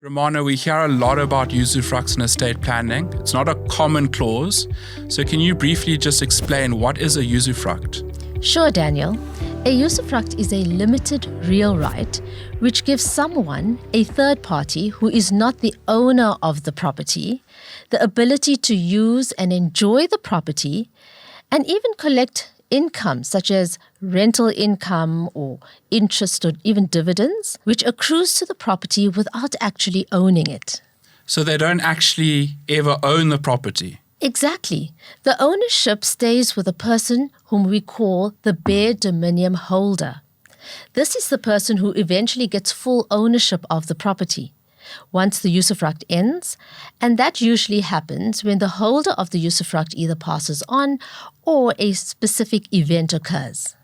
Romana, we hear a lot about usufructs in estate planning. It's not a common clause. So can you briefly just explain what is a usufruct? Sure, Daniel. A usufruct is a limited real right which gives someone, a third party who is not the owner of the property, the ability to use and enjoy the property and even collect income such as rental income or interest or even dividends, which accrues to the property without actually owning it. So they don't actually ever own the property? Exactly. The ownership stays with a person whom we call the bare dominium holder. This is the person who eventually gets full ownership of the property once the usufruct ends, and that usually happens when the holder of the usufruct either passes on or a specific event occurs.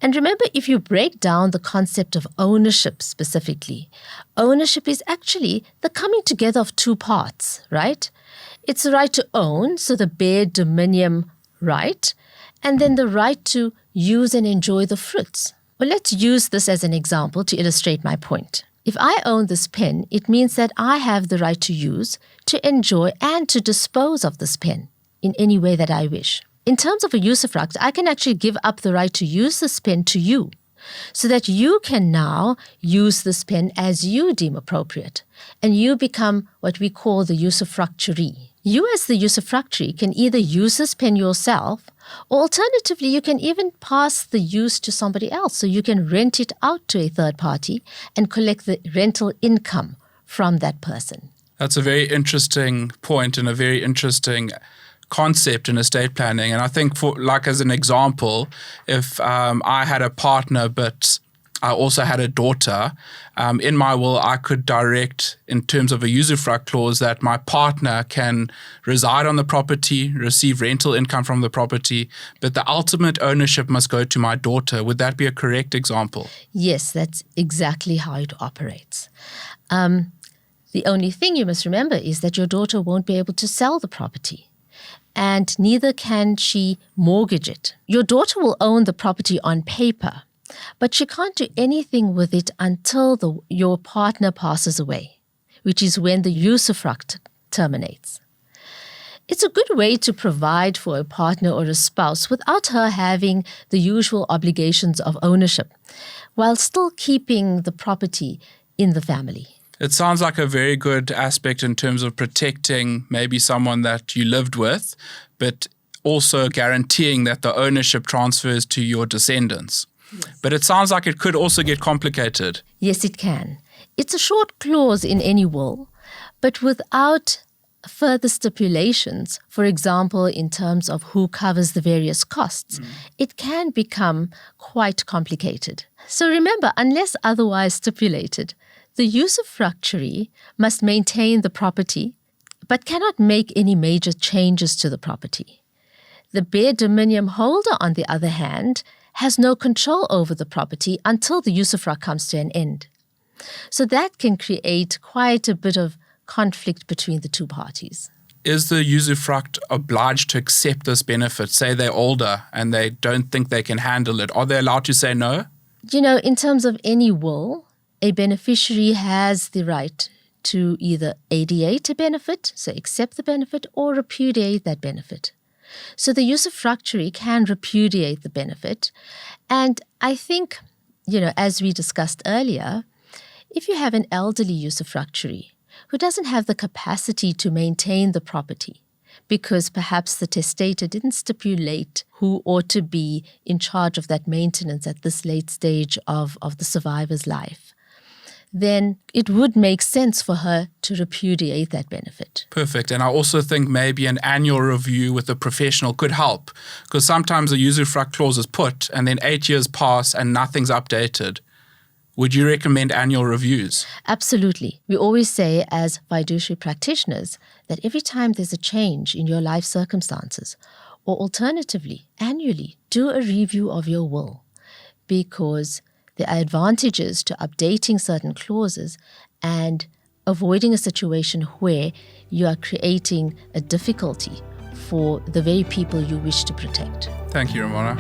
And remember, if you break down the concept of ownership specifically, ownership is actually the coming together of two parts, right? It's the right to own, so the bare dominium right, and then the right to use and enjoy the fruits. Well, let's use this as an example to illustrate my point. If I own this pen, it means that I have the right to use, to enjoy, and to dispose of this pen in any way that I wish. In terms of a usufruct, I can actually give up the right to use this pen to you, so that you can now use this pen as you deem appropriate, and you become what we call the usufructuary. You as the usufructuary can either use this pen yourself, or alternatively, you can even pass the use to somebody else. So you can rent it out to a third party and collect the rental income from that person. That's a very interesting point and a very interesting concept in estate planning. And I think as an example, if I had a partner, but I also had a daughter, in my will, I could direct in terms of a usufruct clause that my partner can reside on the property, receive rental income from the property, but the ultimate ownership must go to my daughter. Would that be a correct example? Yes, that's exactly how it operates. The only thing you must remember is that your daughter won't be able to sell the property, and neither can she mortgage it. Your daughter will own the property on paper, but she can't do anything with it until your partner passes away, which is when the usufruct terminates. It's a good way to provide for a partner or a spouse without her having the usual obligations of ownership, while still keeping the property in the family. It sounds like a very good aspect in terms of protecting maybe someone that you lived with, but also guaranteeing that the ownership transfers to your descendants. Yes. But it sounds like it could also get complicated. Yes, it can. It's a short clause in any will, but without further stipulations, for example, in terms of who covers the various costs, it can become quite complicated. So remember, unless otherwise stipulated, the usufructuary must maintain the property, but cannot make any major changes to the property. The bare dominium holder, on the other hand, has no control over the property until the usufruct comes to an end. So that can create quite a bit of conflict between the two parties. Is the usufruct obliged to accept this benefit? Say they're older and they don't think they can handle it. Are they allowed to say no? In terms of any will, a beneficiary has the right to either adiate a benefit, so accept the benefit, or repudiate that benefit. So the usufructuary can repudiate the benefit. And I think, as we discussed earlier, if you have an elderly usufructuary who doesn't have the capacity to maintain the property because perhaps the testator didn't stipulate who ought to be in charge of that maintenance at this late stage of the survivor's life, then it would make sense for her to repudiate that benefit. Perfect. And I also think maybe an annual review with a professional could help, because sometimes a usufruct clause is put and then 8 years pass and nothing's updated. Would you recommend annual reviews? Absolutely. We always say as fiduciary practitioners that every time there's a change in your life circumstances, or alternatively, annually, do a review of your will, because there are advantages to updating certain clauses and avoiding a situation where you are creating a difficulty for the very people you wish to protect. Thank you, Romana.